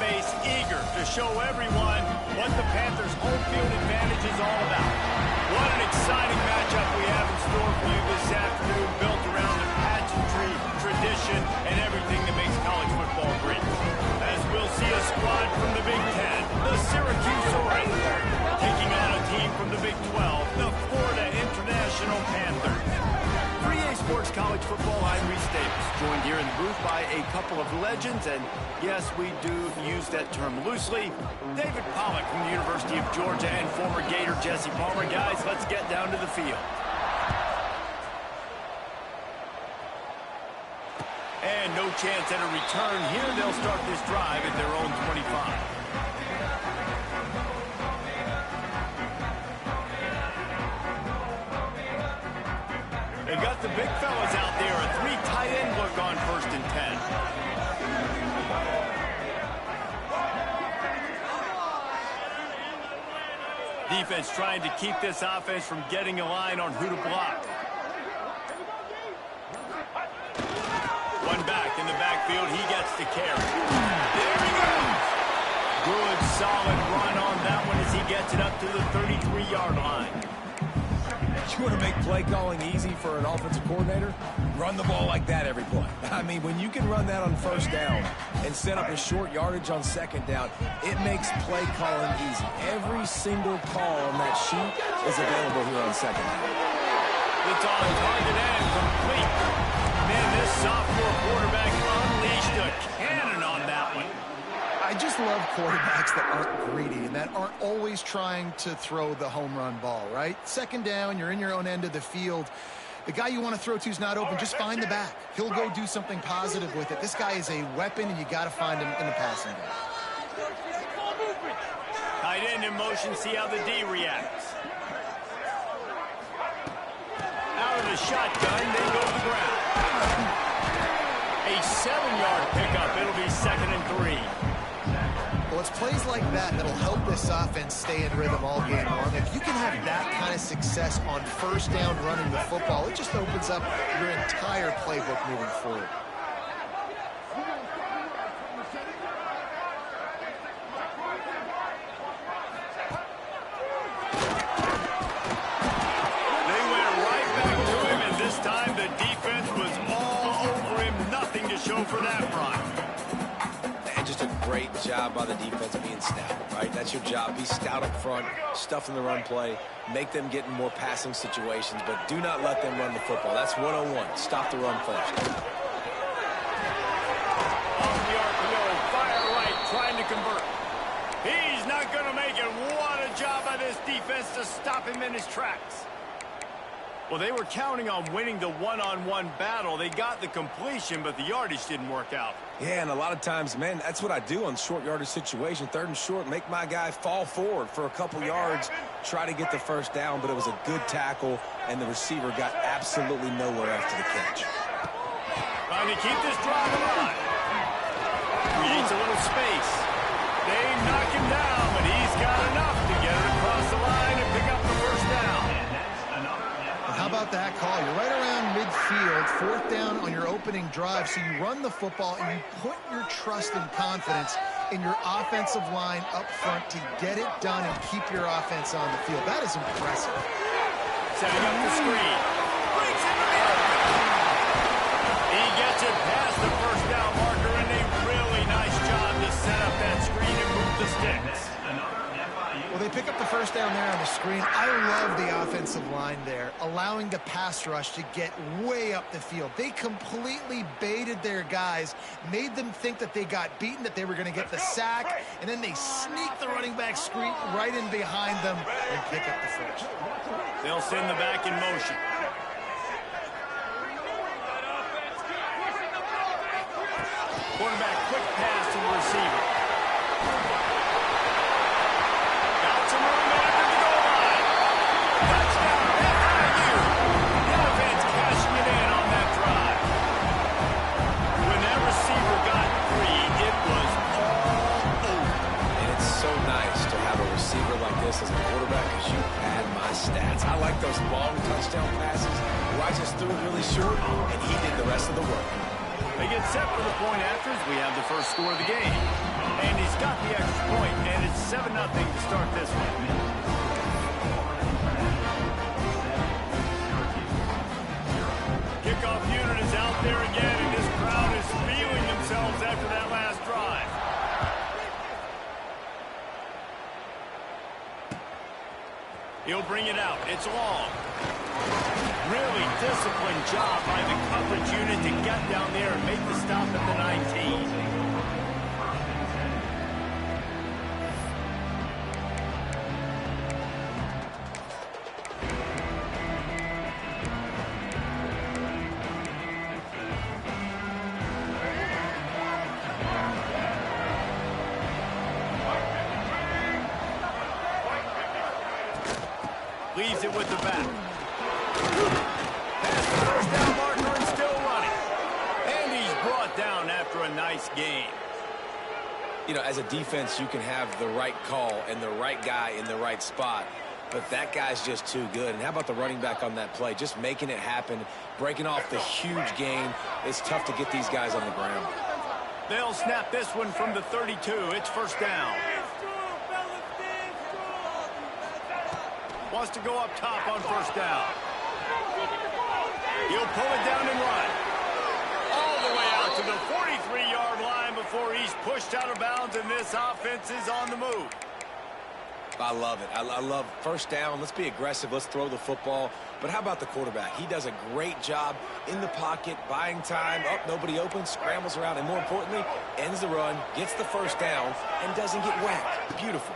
base eager to show everyone what the Panthers' home field advantage is all about. What an exciting matchup we have in store for you this afternoon, built around the pageantry, tradition, and everything that makes college football great. As we'll see a squad from the Big Ten, the Syracuse Orators, taking on a team from the Big 12, the Florida International Panthers. Sports College Football, I'm Reese Davis, joined here in the booth by a couple of legends, and yes, we do use that term loosely. David Pollack from the University of Georgia and former Gator Jesse Palmer. Guys, let's get down to the field. And no chance at a return here. They'll start this drive at their own 25. They've got the big fellas out there, a three tight end look on 1st and 10. Defense trying to keep this offense from getting a line on who to block. One back in the backfield, he gets to carry. There he goes! Good, solid run on that one as he gets it up to the 33-yard line. You want to make play calling easy for an offensive coordinator? Run the ball like that every play. I mean, when you can run that on 1st down and set up a short yardage on 2nd down, it makes play calling easy. Every single call on that sheet is available here on 2nd down. It's on target and complete. Man, this sophomore quarterback unleashed a cannon on that one. I just love quarterbacks that aren't greedy and that aren't always trying to throw the home run ball, right? 2nd down, you're in your own end of the field. The guy you want to throw to is not open. Just find the back. He'll go do something positive with it. This guy is a weapon, and you got to find him in the passing game. Tight end in motion, see how the D reacts. Out of the shotgun, they go to the ground. A 7-yard pickup. It'll be 2nd and 3. Well, it's plays like that that'll help this offense stay in rhythm all game long. If you can have that kind of success on 1st down running the football, it just opens up your entire playbook moving forward. They went right back to him, and this time the defense was all over him. Nothing to show for that run. Just a great job by the defense being stout, right? That's your job. Be stout up front, stuff in the run play, make them get in more passing situations, but do not let them run the football. That's 101. Stop the run first. On the RPO, fire right, trying to convert. He's not going to make it. What a job by this defense to stop him in his tracks. Well, they were counting on winning the one-on-one battle. They got the completion, but the yardage didn't work out. Yeah, and a lot of times, man, that's what I do on short yardage situation. 3rd and short, make my guy fall forward for a couple yards, try to get the 1st down, but it was a good tackle, and the receiver got absolutely nowhere after the catch. Trying to keep this drive alive. Creates a little space. They knock him down, but he's got enough to get it across the line and pick up the 1st down. How about that call? You're right around midfield, 4th down on your opening drive, so you run the football and you put your trust and confidence in your offensive line up front to get it done and keep your offense on the field. That is impressive. Setting up the screen. Breaks into the open. He gets it past the 1st down marker, and a really nice job to set up that screen and move the sticks. Well, they pick up the 1st down there on the screen. I love the offensive line there, allowing the pass rush to get way up the field. They completely baited their guys, made them think that they got beaten, that they were going to get the sack, and then they sneak the running back screen right in behind them and pick up the 1st. They'll send the back in motion. Quarterback quick pass to the receiver. Got some room after the goal line. Touchdown, FIU. The offense cashing it in on that drive. When that receiver got free, it was all over. And it's so nice to have a receiver like this as a quarterback because you pad my stats. I like those long touchdown passes where I just threw it really short and he did the rest of the work. They get set for the point after as we have the first score of the game. And he's got the extra point, and it's 7-0 to start this one. Kickoff unit is out there again, and this crowd is feeling themselves after that last drive. He'll bring it out. It's long. Really disciplined job by the coverage unit to get down there and make the stop at the 19. Leaves it with the back. Past the first down marker and still running. And he's brought down after a nice gain. You know, as a defense, you can have the right call and the right guy in the right spot, but that guy's just too good. And how about the running back on that play? Just making it happen, breaking off the huge gain. It's tough to get these guys on the ground. They'll snap this one from the 32. It's first down. Wants to go up top on first down. He'll pull it down and run. All the way out to the 43-yard line before he's pushed out of bounds, and this offense is on the move. I love it. I love first down. Let's be aggressive. Let's throw the football. But how about the quarterback? He does a great job in the pocket, buying time. Oh, nobody open, scrambles around, and more importantly, ends the run, gets the first down, and doesn't get whacked. Beautiful.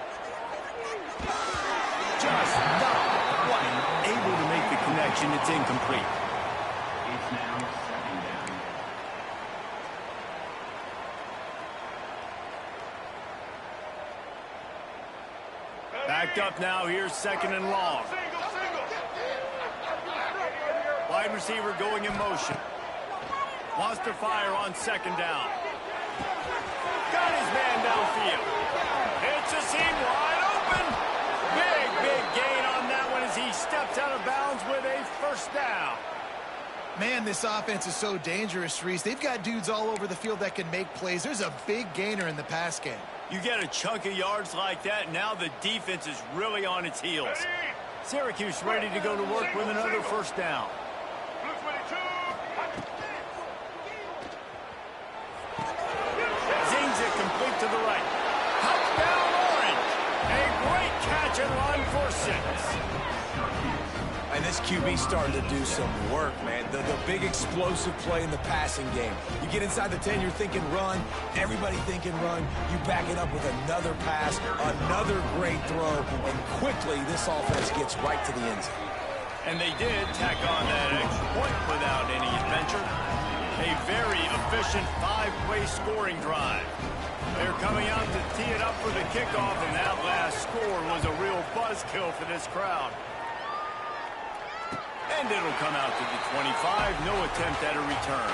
Just not quite able to make the connection. It's incomplete. It's now second down. Backed up now. Here's second and long. Wide receiver going in motion. Wants to fire on second down. Got his man downfield. It's a seam wide open. Big gain on that one as he steps out of bounds with a first down. Man, this offense is so dangerous, Reese. They've got dudes all over the field that can make plays. There's a big gainer in the pass game. You get a chunk of yards like that, now the defense is really on its heels. Syracuse ready to go to work with another first down. Zings it complete to the right. Touchdown Orange. A great catch and run for 6. And this QB's starting to do some work, man. The big explosive play in the passing game. You get inside the 10, you're thinking run. Everybody thinking run. You back it up with another pass, another great throw, and quickly this offense gets right to the end zone. And they did tack on that extra point without any adventure. A very efficient 5-play scoring drive. They're coming out to tee it up for the kickoff, and that last score was a real buzzkill for this crowd. And it'll come out to the 25. No attempt at a return.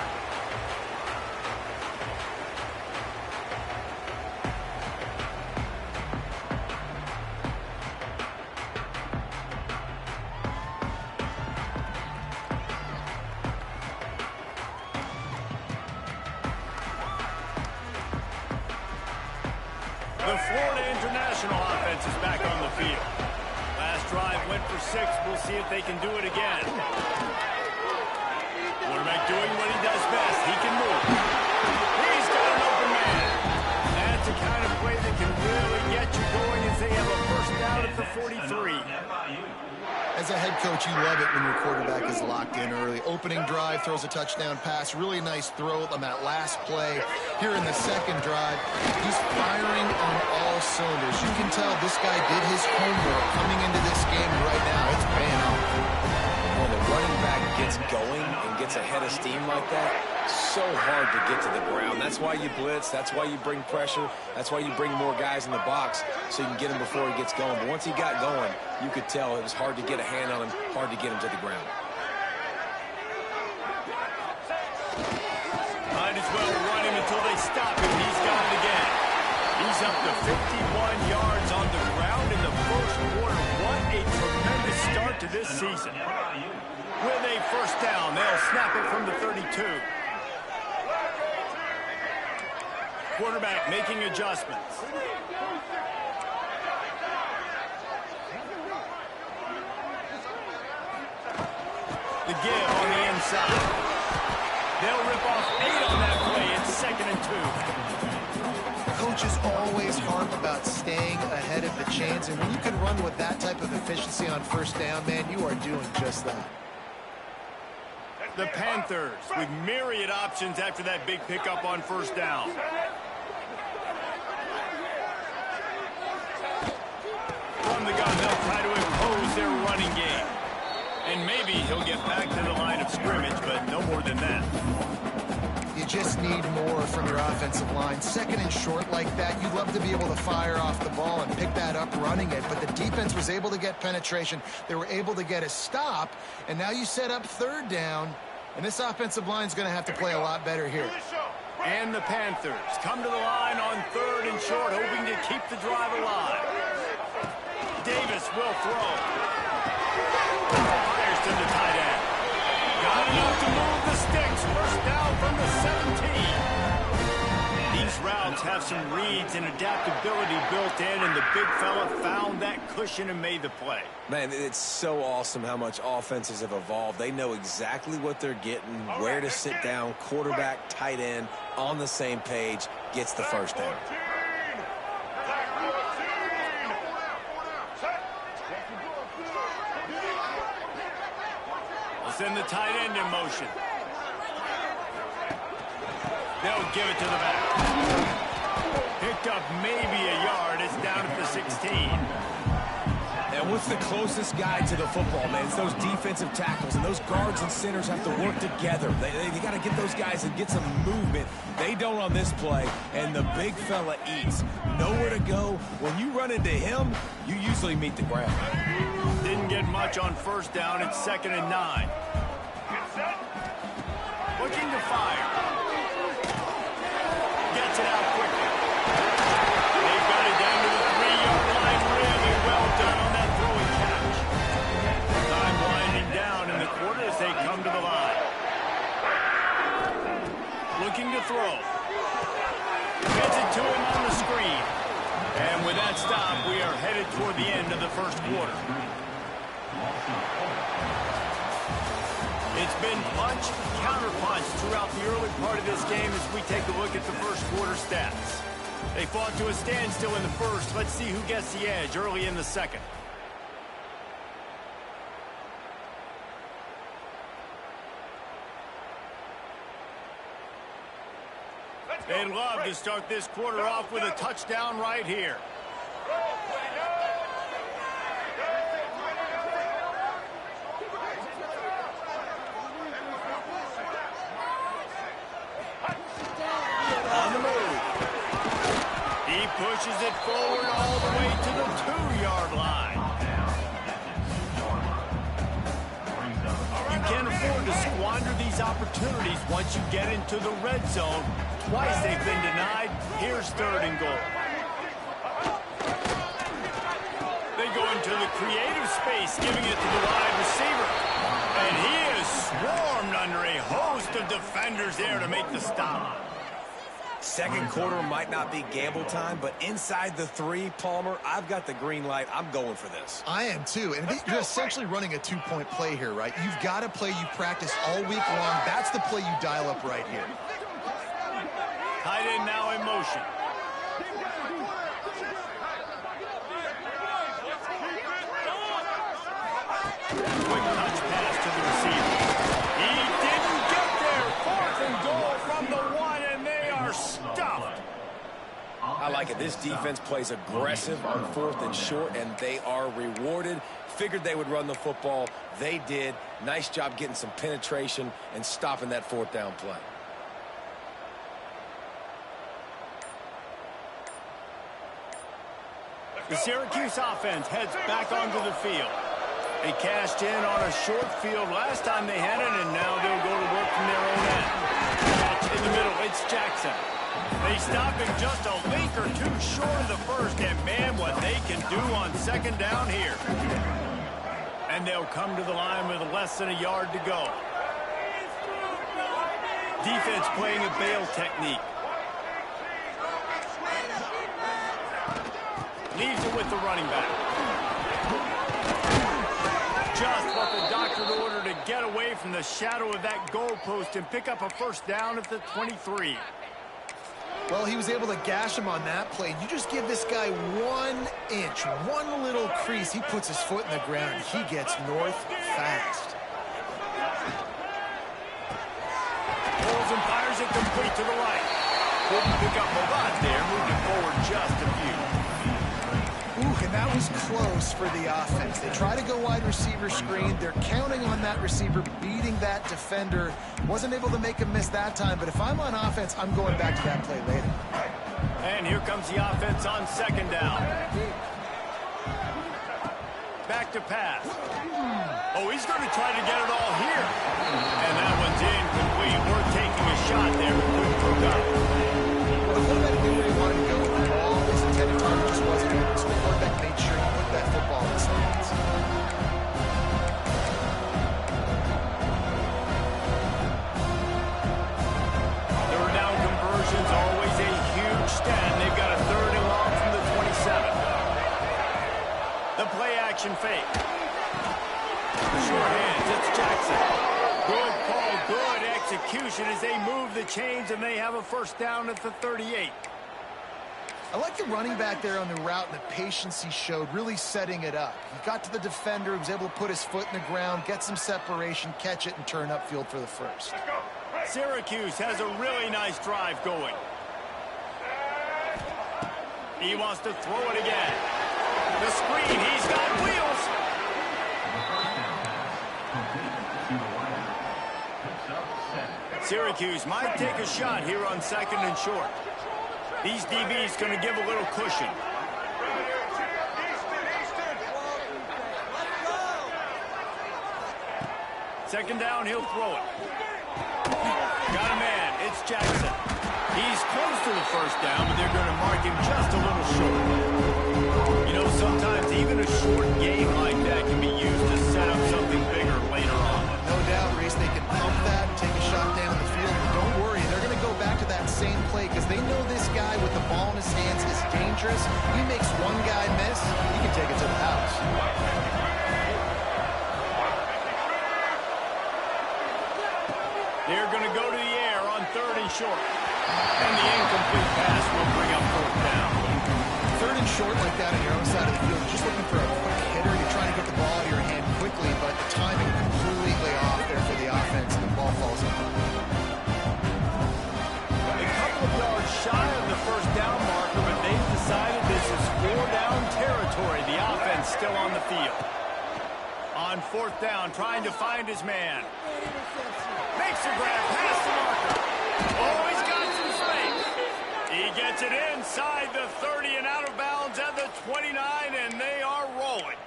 The Florida International offense is back on the field. Last drive went for 6. We'll see if they can do it again. Quarterback doing what he does best. He can move. He's got an open man. That's the kind of play that can really get you going as they have a first down at the 43. As a head coach, you love it when your quarterback is locked in early. Opening drive, throws a touchdown pass. Really nice throw on that last play. Here in the second drive, he's firing on all cylinders. You can tell this guy did his homework coming into this game right now. It's paying off. When the running back gets going and gets ahead of steam like that, so hard to get to the ground. That's why you blitz. That's why you bring pressure. That's why you bring more guys in the box so you can get him before he gets going. But once he got going, you could tell it was hard to get a hand on him, hard to get him to the ground. Might as well run him until they stop him. He's got it again. He's up to 51 yards on the ground in the first quarter. What a tremendous start to this season. With a first down, they'll snap it from the 32. Quarterback making adjustments. The give on the inside. They'll rip off 8 on that play. It's 2nd and 2. Coaches always harp about staying ahead of the chains, and when you can run with that type of efficiency on first down, man, you are doing just that. The Panthers with myriad options after that big pickup on first down. From the gun, they'll try to impose their running game. And maybe he'll get back to the line of scrimmage, but no more than that. You just need more from your offensive line. 2nd and short like that, you'd love to be able to fire off the ball and pick that up running it, but the defense was able to get penetration. They were able to get a stop, and now you set up 3rd down, and this offensive line is going to have to play a lot better here. And the Panthers come to the line on 3rd and short, hoping to keep the drive alive. Davis will throw. Fires to the tight end. Got enough to move the sticks. First down from the 17. These routes have some reads and adaptability built in, and the big fella found that cushion and made the play. Man, it's so awesome how much offenses have evolved. They know exactly what they're getting, where to sit down. Quarterback, tight end, on the same page, gets the first down. Send the tight end in motion. They'll give it to the back. Picked up maybe a yard. It's down at the 16. And what's the closest guy to the football, man? It's those defensive tackles, and those guards and centers have to work together. They got to get those guys and get some movement. They don't on this play, and the big fella eats. Nowhere to go. When you run into him, you usually meet the ground. Didn't get much on first down. It's 2nd and 9. Looking to fire. Gets it out quickly. They've got it down to the 3-yard line. Really well done on that throwing catch. Time winding down in the quarter as they come to the line. Looking to throw. Gets it to him on the screen. And with that stop, we are headed toward the end of the first quarter. It's been punch, counter-punch throughout the early part of this game as we take a look at the first quarter stats. They fought to a standstill in the first. Let's see who gets the edge early in the second. They'd love to start this quarter off with a touchdown right here. Pushes it forward all the way to the 2-yard line. You can't afford to squander these opportunities once you get into the red zone. Twice they've been denied. Here's 3rd and goal. They go into the creative space, giving it to the wide receiver. And he is swarmed under a host of defenders there to make the stop. Second quarter might not be gamble time, but inside the 3, Palmer, I've got the green light. I'm going for this. I am too. And you're essentially running a 2-point play here, right? You've got a play you practice all week long. That's the play you dial up right here. Tight end now in motion. Quick touch pass to the receiver. He didn't get there. 4th and goal from the 1, and they are stuffed. I like it. This defense plays aggressive on 4th and short, and they are rewarded. Figured they would run the football. They did. Nice job getting some penetration and stopping that 4th down play. The Syracuse offense heads back onto the field. They cashed in on a short field last time they had it, and now they'll go to work from their own end. Catch in the middle, it's Jackson. They stop him just a link or 2 short of the first, and man, what they can do on 2nd down here. And they'll come to the line with less than a yard to go. Defense playing a bail technique. Leaves it with the running back. Just what the doctor ordered to get away from the shadow of that goalpost and pick up a first down at the 23. Well, he was able to gash him on that play. You just give this guy 1 inch, one little crease. He puts his foot in the ground. He gets north fast. Pulls and fires it complete to the right. Couldn't pick up a lot there, moving forward just a few. Ooh, and that was close for the offense. They try to go wide receiver screen. They're counting on that receiver beating that defender. Wasn't able to make him miss that time, but if I'm on offense, I'm going back to that play later. And here comes the offense on second down. Back to pass. Oh, he's going to try to get it all here. And that one's incomplete. We're taking a shot there, but couldn't hook up. Well, the quarterback knew where he wanted to go with the ball. His intended target just wasn't open, so the quarterback made sure he put that football in his hands. Third down conversions, always a huge stat. They've got a 3rd and long from the 27. The play action fake. Short hands, it's Jackson. Good call, good execution as they move the chains and they have a first down at the 38. I like the running back there on the route and the patience he showed, really setting it up. He got to the defender, was able to put his foot in the ground, get some separation, catch it, and turn upfield for the first. Syracuse has a really nice drive going. He wants to throw it again. The screen, he's got wheels. Syracuse might take a shot here on 2nd and short. These DBs going to give a little cushion. Second down, he'll throw it. Got a man, it's Jackson. He's close to the first down, but they're going to mark him just a little short. You know, sometimes even a short game like that can be used to set up something bigger later on. No doubt, Reese, they can pump that and take a shot down the field. But don't worry, they're going to go back to that same play because they know this guy with the ball in his hands is dangerous. He makes one guy miss, he can take it to the house. They're going to go to the air on 3rd and short. And the incomplete pass will bring up 4th down. 3rd and short like that on your own side of the field, you're just looking for a quick hitter. You're trying to get the ball out of your hand quickly, but the timing completely off there for the offense, and the ball falls in. A couple of yards shy of the first down marker, but they've decided this is 4-down territory. The offense still on the field. On 4th down, trying to find his man. Makes a grab past the marker. Oh, he's got some space. He gets it inside the 30 and out of bounds at the 29, and they are rolling.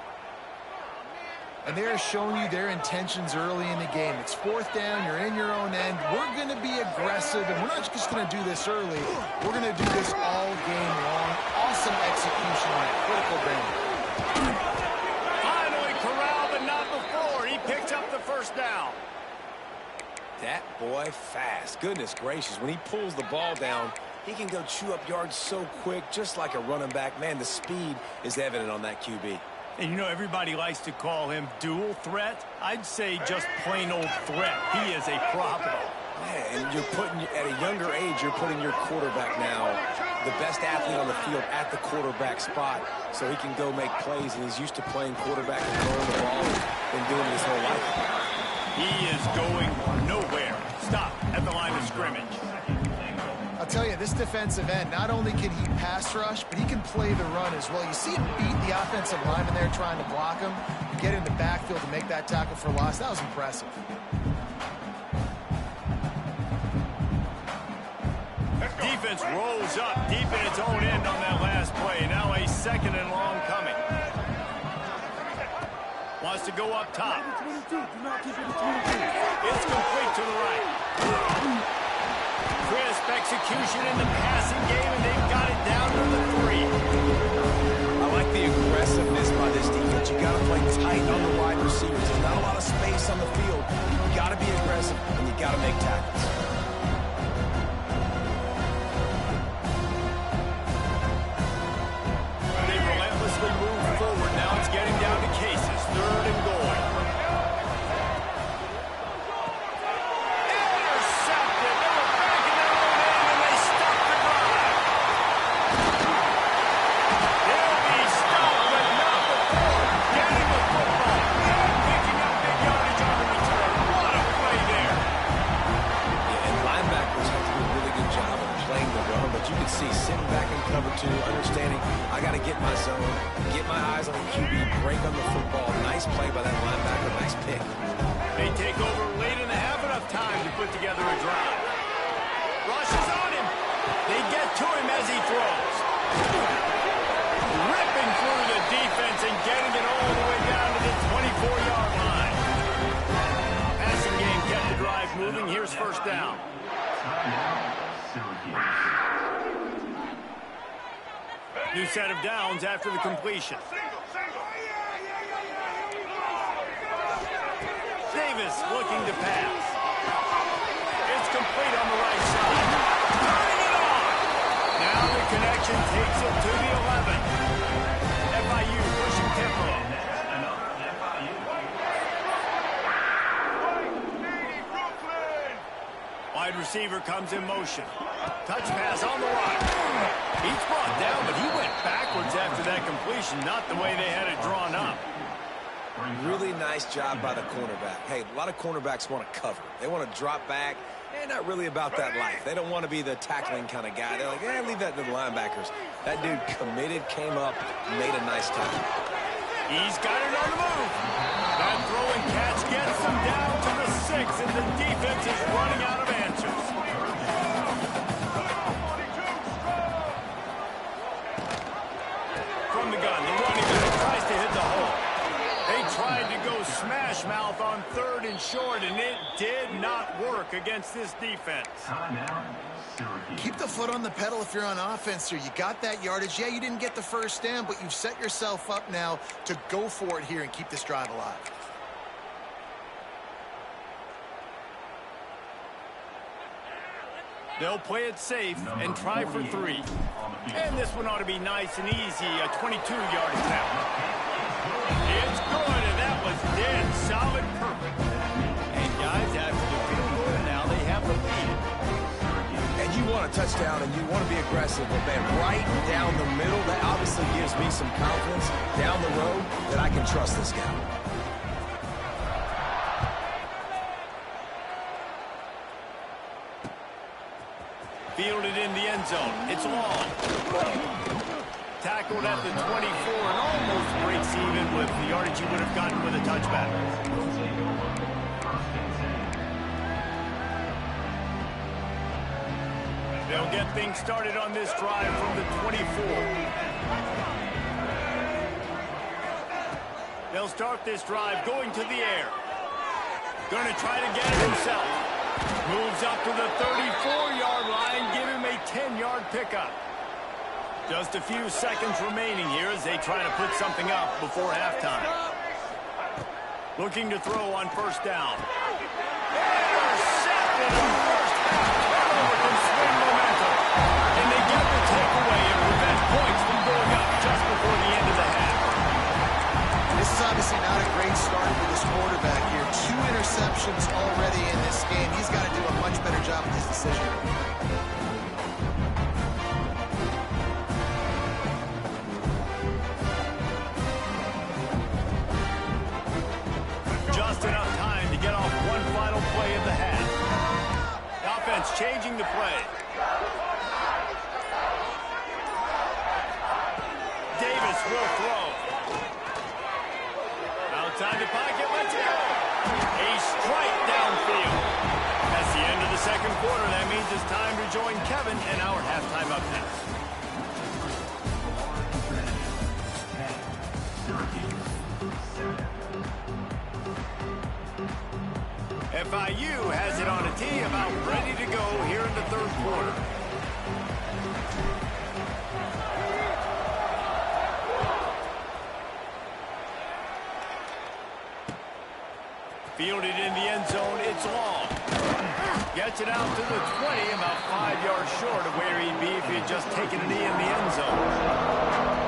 And they're showing you their intentions early in the game. It's 4th down, you're in your own end. We're going to be aggressive, and we're not just going to do this early. We're going to do this all game long. Awesome execution on a critical boundary. Finally corralled, but not before. He picks up the first down. That boy fast. Goodness gracious. When he pulls the ball down, he can go chew up yards so quick, just like a running back. Man, the speed is evident on that QB. And you know, everybody likes to call him dual threat. I'd say just plain old threat. He is a problem. Man, and you're putting, at a younger age, you're putting your quarterback now, the best athlete on the field, at the quarterback spot, so he can go make plays, and he's used to playing quarterback and throwing the ball and been doing it his whole life. He is going nowhere. Stop at the line of scrimmage. I'll tell you, this defensive end, not only can he pass rush, but he can play the run as well. You see him beat the offensive lineman there trying to block him and get in the backfield to make that tackle for loss. That was impressive. Defense rolls up deep in its own end on that last play. Now a 2nd and long coming. Wants to go up top. It's complete to the right. Crisp execution in the passing game, and they've got it down to the 3. I like the aggressiveness by this defense. You got to play tight on the wide receivers. There's not a lot of space on the field. You got to be aggressive, and you got to make tackles. They've understanding I got to get my zone, get my eyes on the QB, break on the football. Nice play by that linebacker, nice pick. They take over late in the half, enough time to put together a drive. Rush is on him. They get to him as he throws. Ripping through the defense and getting it all the way down to the 24-yard line. Passing game kept the drive moving. Here's first down. New set of downs after the completion. Davis looking to pass. It's complete on the right side. Turning it on. Now the connection takes it to the 11. FIU pushing tempo. Wide receiver comes in motion. Touch pass on the line. He's brought down, but he went backwards after that completion, not the way they had it drawn up. Really nice job by the cornerback. Hey, a lot of cornerbacks want to cover. They want to drop back. They're not really about that life. They don't want to be the tackling kind of guy. They're like, leave that to the linebackers. That dude committed, came up, made a nice tackle. He's got it on the move. That throw and catch gets him down to the 6, and the defense is running out of answers. From the gun, the running back tries to hit the hole. They tried to go smash mouth on 3rd and short, and it did not work against this defense. Keep the foot on the pedal if you're on offense here. You got that yardage. Yeah, you didn't get the first down, but you've set yourself up now to go for it here and keep this drive alive. They'll play it safe and try for 3. And this one ought to be nice and easy, a 22-yard attempt. It's good, and that was dead solid perfect. And guys, after the field goal, now they have the lead. And you want a touchdown, and you want to be aggressive, but man, right down the middle, that obviously gives me some confidence down the road that I can trust this guy. Fielded in the end zone. It's long. Tackled at the 24 and almost breaks even with the yardage he would have gotten with a touchback. They'll get things started on this drive from the 24. They'll start this drive going to the air. Going to try to get it himself. Moves up to the 34-yard line, give him a 10-yard pickup. Just a few seconds remaining here as they try to put something up before halftime. Looking to throw on first down. Intercepted on first half. Turnover can swing momentum. And they get the takeaway and prevent points from going up just before the end of the half. This is obviously not a great start for this quarterback here. 2 interceptions already in this game. He's got to do a much better job with his decision. Just enough time to get off one final play of the half. The offense changing the play. Davis will throw. Outside the pocket, let's go. A strike downfield. That's the end of the second quarter. That means it's time to join Kevin and our halftime update. FIU has it on a tee, about ready to go here in the third quarter. Fielded in the end zone, it's long. Gets it out to the 20, about 5 yards short of where he'd be if he had just taken a knee in the end zone.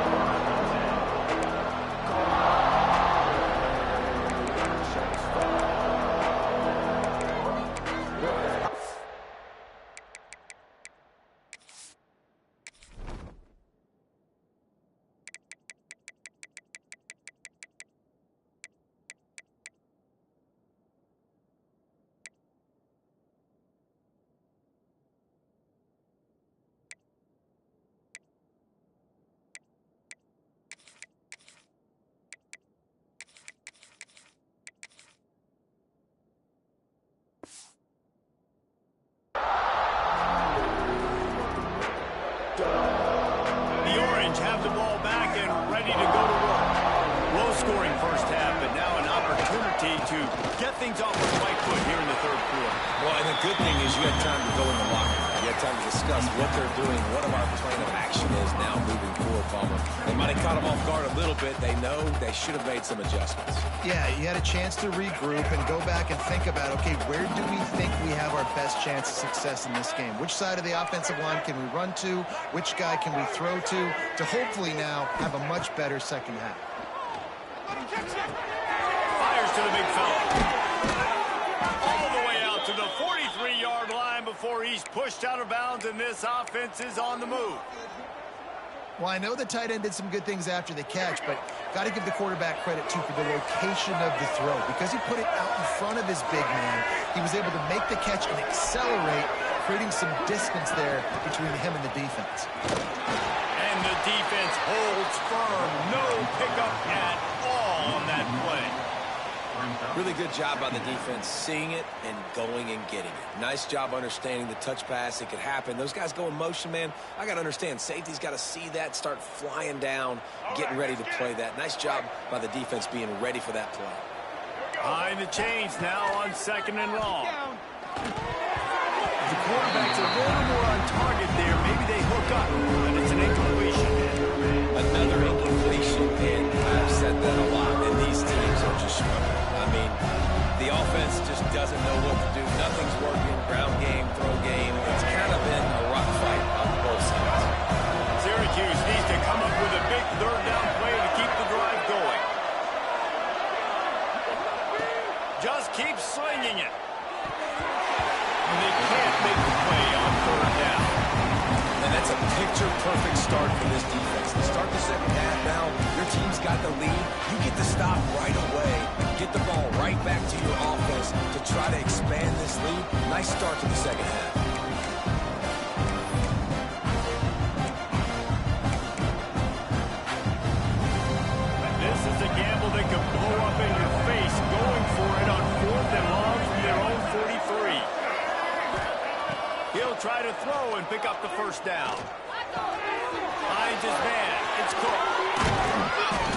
opportunity to get things off the right foot here in the third quarter. Well, and the good thing is you had time to go in the locker room. You had time to discuss what they're doing, what our plan of action is now moving forward, Palmer. They might have caught them off guard a little bit. They know they should have made some adjustments. Yeah, you had a chance to regroup and go back and think about, okay, where do we think we have our best chance of success in this game? Which side of the offensive line can we run to? Which guy can we throw to hopefully now have a much better second half? Fires to the big fella. All the way out to the 43-yard line before he's pushed out of bounds, and this offense is on the move. Well, I know the tight end did some good things after the catch, but got to give the quarterback credit, too, for the location of the throw. Because he put it out in front of his big man, he was able to make the catch and accelerate, creating some distance there between him and the defense. And the defense holds firm. No pickup at all on that play. Really good job by the defense seeing it and going and getting it. Nice job understanding the touch pass. It could happen. Those guys go in motion, man. I got to understand. Safety's got to see that, start flying down, getting ready to play that. Nice job by the defense being ready for that play. Behind the chains now on 2nd and long. The quarterback's a little more on target there. Maybe they hook up, but it's an incompletion. Another incompletion, and I've said that a lot, and these teams are just struggling. I mean, the offense just doesn't know what to do. Nothing's working. Ground game, throw game. It's kind of been a rock fight on both sides. Syracuse needs to come up with a big third down play to keep the drive going. Just keep slinging it. And they can't make the play on third down. And that's a picture-perfect start for this defense. To start the second half now, your team's got the lead. You get to stop right away. Get the ball right back to your offense to try to expand this lead. Nice start to the second half. This is a gamble that could blow up in your face, going for it on 4th and long from their own 43. He'll try to throw and pick up the first down. Finds his man. It's Cook.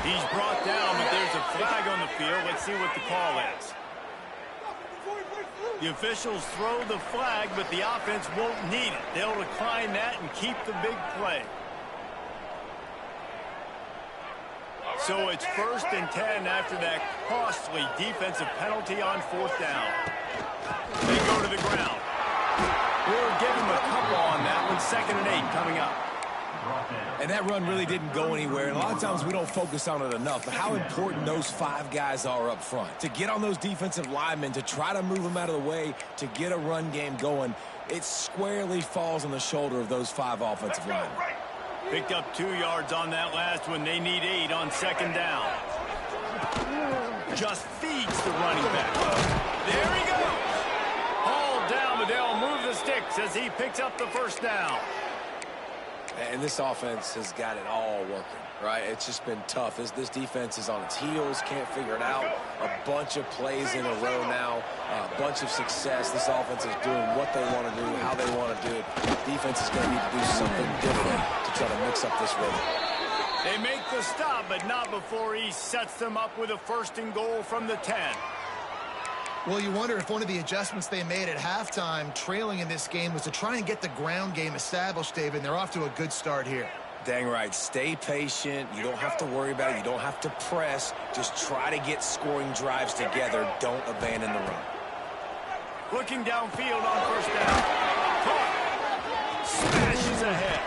He's brought down, but there's a flag on the field. Let's see what the call is. The officials throw the flag, but the offense won't need it. They'll decline that and keep the big play. So it's 1st and 10 after that costly defensive penalty on 4th down. They go to the ground. We'll give him a couple on that one. 2nd and 8 coming up. And that run really didn't go anywhere. And a lot of times we don't focus on it enough. But how important those 5 guys are up front. To get on those defensive linemen, to try to move them out of the way, to get a run game going, it squarely falls on the shoulder of those 5 offensive linemen. Picked up 2 yards on that last one. They need 8 on 2nd down. Just feeds the running back. There he goes. Hauled down, but they'll move the sticks as he picks up the first down. And this offense has got it all working, right? It's just been tough. This defense is on its heels, can't figure it out. A bunch of plays in a row now, a bunch of success. This offense is doing what they want to do, how they want to do it. Defense is going to need to do something different to try to mix up this rhythm. They make the stop, but not before he sets them up with a 1st and goal from the 10. Well, you wonder if one of the adjustments they made at halftime, trailing in this game, was to try and get the ground game established, David, and they're off to a good start here. Dang right. Stay patient. You don't have to worry about it. You don't have to press. Just try to get scoring drives together. Don't abandon the run. Looking downfield on 1st down. Caught. Smashes ahead.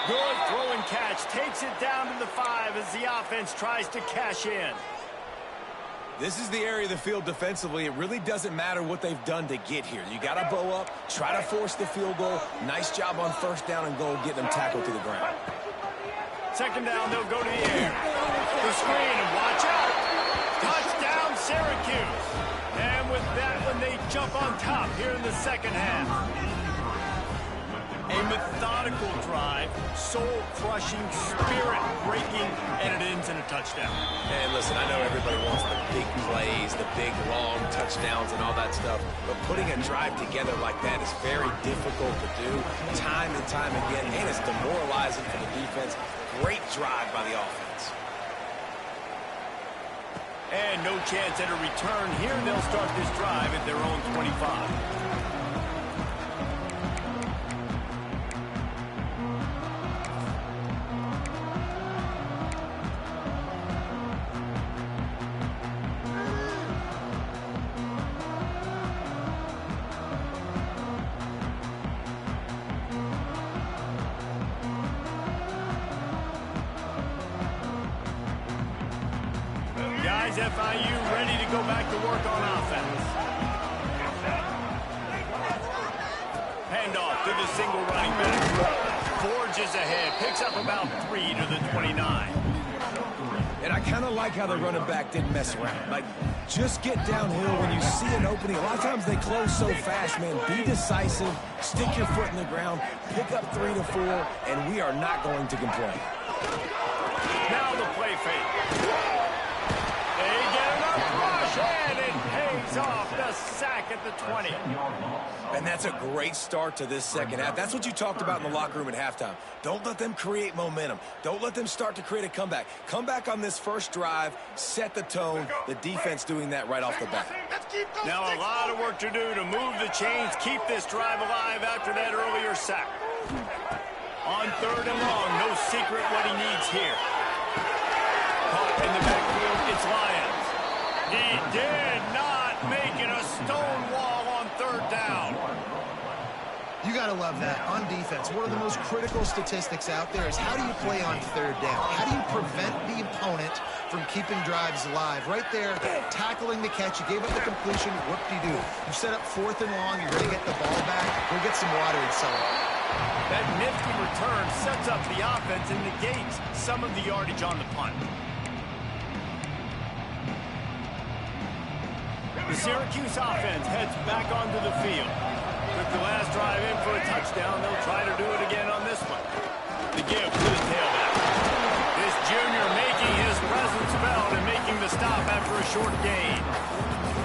Good throwing catch. Takes it down to the 5 as the offense tries to cash in. This is the area of the field defensively. It really doesn't matter what they've done to get here. You got to bow up, try to force the field goal. Nice job on 1st down and goal, getting them tackled to the ground. 2nd down, they'll go to the air. The screen, and watch out. Touchdown, Syracuse. And with that one, they jump on top here in the second half. A methodical drive, soul-crushing, spirit-breaking, and it ends in a touchdown. And listen, I know everybody wants the big plays, the big, long touchdowns and all that stuff, but putting a drive together like that is very difficult to do time and time again, and it's demoralizing for the defense. Great drive by the offense. And no chance at a return here. They'll start this drive at their own 25. Guys, FIU ready to go back to work on offense. Handoff to the single running back. Forges ahead, picks up about 3 to the 29. And I kind of like how the running back didn't mess around. Like, just get downhill when you see an opening. A lot of times they close so fast, man. Be decisive, stick your foot in the ground, pick up 3 to 4, and we are not going to complain. Now the play fake. They get enough rush, and it pays off the sack at the 20. And that's a great start to this second half. That's what you talked about in the locker room at halftime. Don't let them create momentum. Don't let them start to create a comeback. Come back on this first drive, set the tone. The defense doing that right off the bat. Now a lot of work to do to move the chains, keep this drive alive after that earlier sack. On 3rd and long, no secret what he needs here. In the backfield, it's Lyons. He did not make it a stone wall on 3rd down. You got to love that. On defense, one of the most critical statistics out there is how do you play on 3rd down? How do you prevent the opponent from keeping drives alive? Right there, tackling the catch. You gave up the completion. Whoop-de-doo. You set up 4th and long. You're going to get the ball back. Go get some water and sell it. That nifty return sets up the offense and negates some of the yardage on the punt. The Syracuse offense heads back onto the field. Took the last drive in for a touchdown. They'll try to do it again on this one. The give to the tailback. This junior making his presence felt and making the stop after a short gain.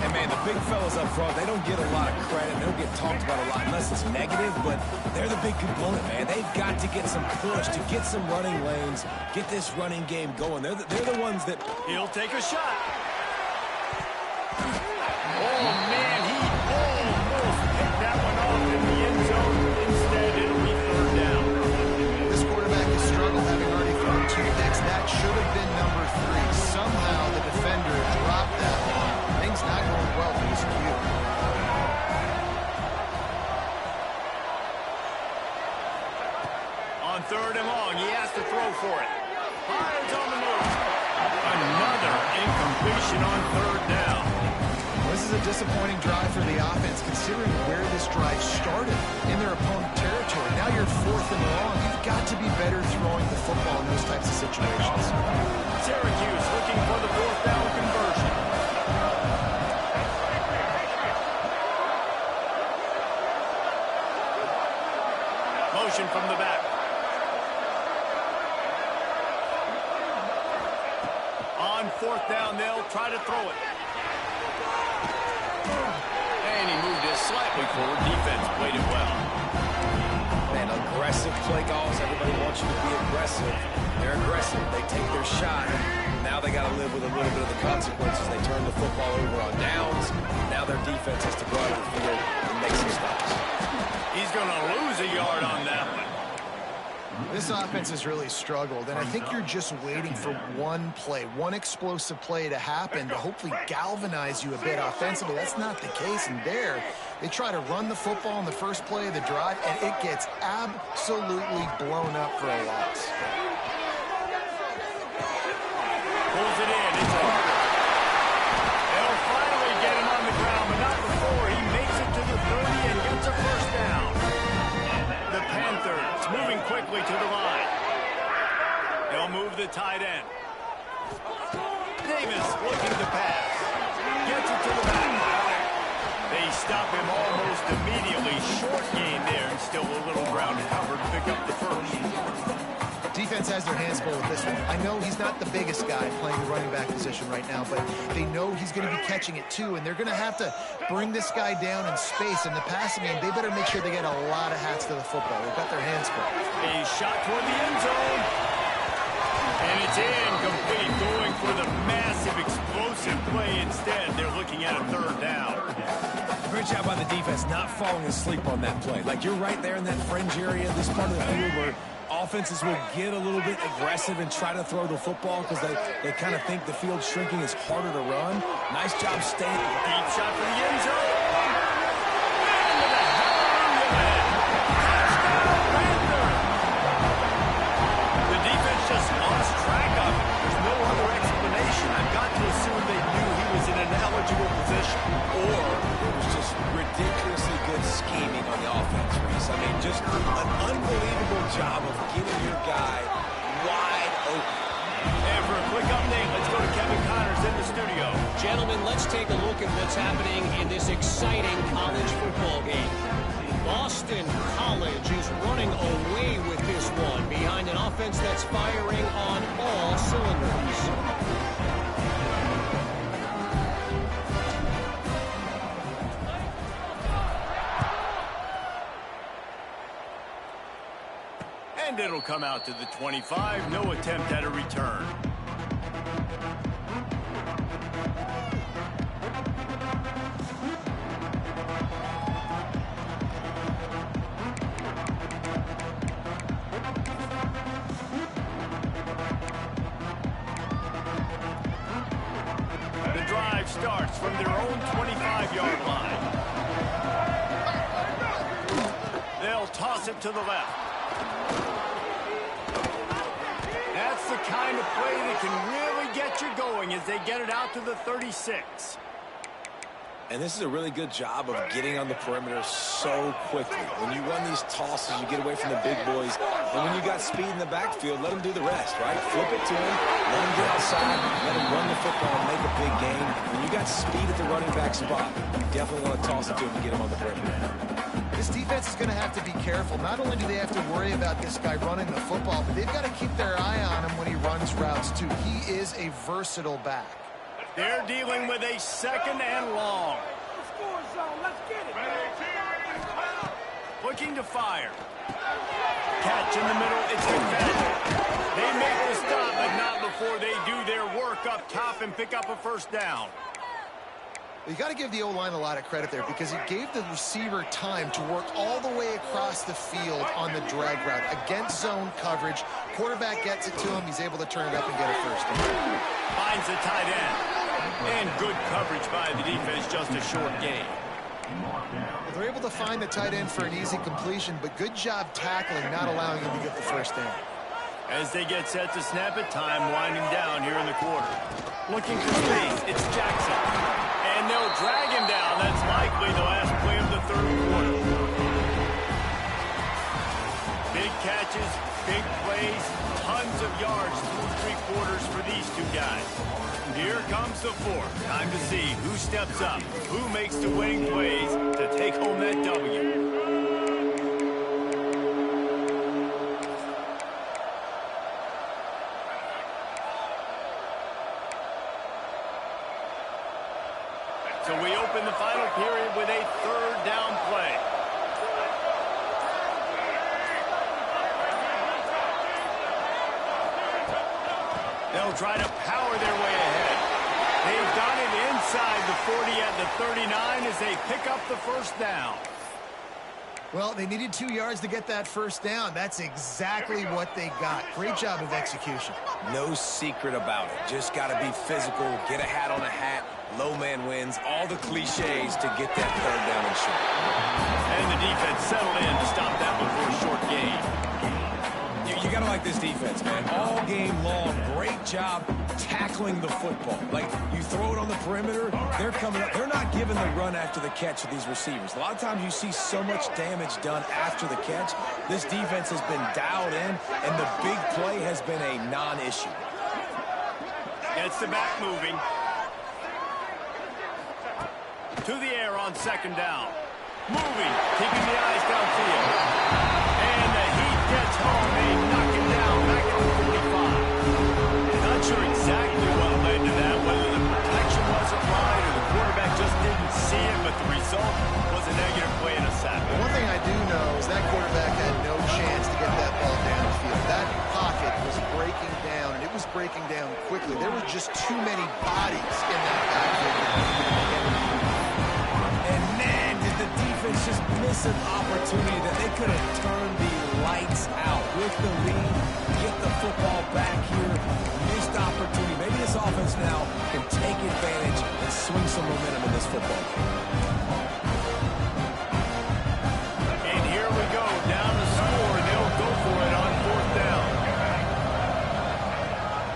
And, man, the big fellas up front, they don't get a lot of credit. They don't get talked about a lot unless it's negative, but they're the big component, man. They've got to get some push, to get some running lanes, get this running game going. They're the ones that... He'll take a shot. Oh, man, he almost picked that one off in the end zone. Instead, it'll be 3rd down. This quarterback has struggled, having already thrown 2 picks. That should have been number 3. Somehow the defender dropped that one. Things not going well for this Q. On 3rd and long, he has to throw for it. Fires on the move. Another incompletion on 3rd down. This is a disappointing drive for the offense, considering where this drive started in their opponent territory. Now you're 4th and long. You've got to be better throwing the football in those types of situations. Syracuse looking for the 4th down conversion. Motion from the back. On 4th down, they'll try to throw it. And he moved it slightly forward. Defense played it well. Man, aggressive play calls. Everybody wants you to be aggressive. They're aggressive. They take their shot. Now they got to live with a little bit of the consequences. They turn the football over on downs. Now their defense has to go out of the field and make some stops. He's going to lose a yard on that one. This offense has really struggled, and I think you're just waiting for one play, one explosive play to happen to hopefully galvanize you a bit offensively. That's not the case, and there they try to run the football in the first play of the drive, and it gets absolutely blown up for a loss. Pulls it in. It's a they'll finally get him on the ground, but not before he makes it to the 30 and gets a 1st down. The Panthers moving quickly to the line. They'll move the tight end. Davis looking to pass. Gets it to the back. They stop him almost immediately. Short gain there, and still a little ground to cover to pick up the 1st. Defense has their hands full with this one. I know he's not the biggest guy playing the running back position right now, but they know he's going to be catching it too, and they're going to have to bring this guy down in space. In the passing game, they better make sure they get a lot of hats to the football. They've got their hands full. A shot toward the end zone. And it's incomplete, going for the massive explosive get a third down. Great job by the defense not falling asleep on that play. Like, you're right there in that fringe area, this part of the field where offenses will get a little bit aggressive and try to throw the football because they kind of think the field's shrinking. It's harder to run. Nice job staying. Deep shot for the end zone. Into the hallelujah man. Touchdown, Panther. The defense just lost track of it. There's no other explanation. I've got to assume they knew he was in an eligible position. Or it was just ridiculously good scheming on the offense, Reese. I mean, just an unbelievable job of getting your guy wide open. And for a quick update, let's go to Kevin Connors in the studio. Gentlemen, let's take a look at what's happening in this exciting college football game. Boston College is running away with this one behind an offense that's firing on all cylinders. And it'll come out to the 25. No attempt at a return. The drive starts from their own 25-yard line. They'll toss it to the left. That's the kind of play that can really get you going as they get it out to the 36. And this is a really good job of getting on the perimeter so quickly. When you run these tosses, you get away from the big boys. And when you got speed in the backfield, let them do the rest, right? Flip it to him, let him get outside, let him run the football and make a big gain. When you got speed at the running back spot, you definitely want to toss it to him and get him on the perimeter. This defense is going to have to be careful. Not only do they have to worry about this guy running the football, but they've got to keep their eye on him when he runs routes, too. He is a versatile back. They're dealing with a second and long. Looking to fire. Catch in the middle. It's defended. They make the stop, but not before they do their work up top and pick up a first down. You got to give the O-line a lot of credit there because he gave the receiver time to work all the way across the field on the drag route against zone coverage. Quarterback gets it to him. He's able to turn it up and get a first down. Finds the tight end. And good coverage by the defense, just a short gain. Well, they're able to find the tight end for an easy completion, but good job tackling, not allowing him to get the first down. As they get set to snap it, time winding down here in the quarter. Looking for space, it's Jackson. And they'll drag him down. That's likely the last play of the third quarter. Big catches, big plays, tons of yards through three quarters for these two guys. Here comes the fourth. Time to see who steps up, who makes the winning plays to take home that W. So we open the final period with a third down play. They'll try to power their way ahead. They've got it inside the 40 at the 39 as they pick up the first down. Well, they needed 2 yards to get that first down. That's exactly what they got. Great job of execution. No secret about it. Just got to be physical, get a hat on a hat, low man wins, all the cliches to get that third down and short. And the defense settled in to stop that before a short gain. You got to like this defense, man. All game long, great job tackling the football. Like, you throw it on the perimeter, they're coming up. They're not giving the run after the catch to these receivers. A lot of times you see so much damage done after the catch. This defense has been dialed in, and the big play has been a non-issue. Gets the back moving. To the air on second down. Moving, keeping the eyes downfield. And the Heat gets home. They knock him down back at the 45. Not sure exactly what led to that, whether the protection wasn't right or the quarterback just didn't see it, but the result was a negative play and a sack. One thing I do know is that quarterback had no chance to get that ball downfield. That pocket was breaking down, and it was breaking down quickly. There were just too many bodies in that backfield. And man, did the defense just miss an opportunity that they could have turned the lights out with the lead, get the football back here. Missed opportunity. Maybe this offense now can take advantage and swing some momentum in this football game. And here we go, down the score. They'll go for it on 4th down.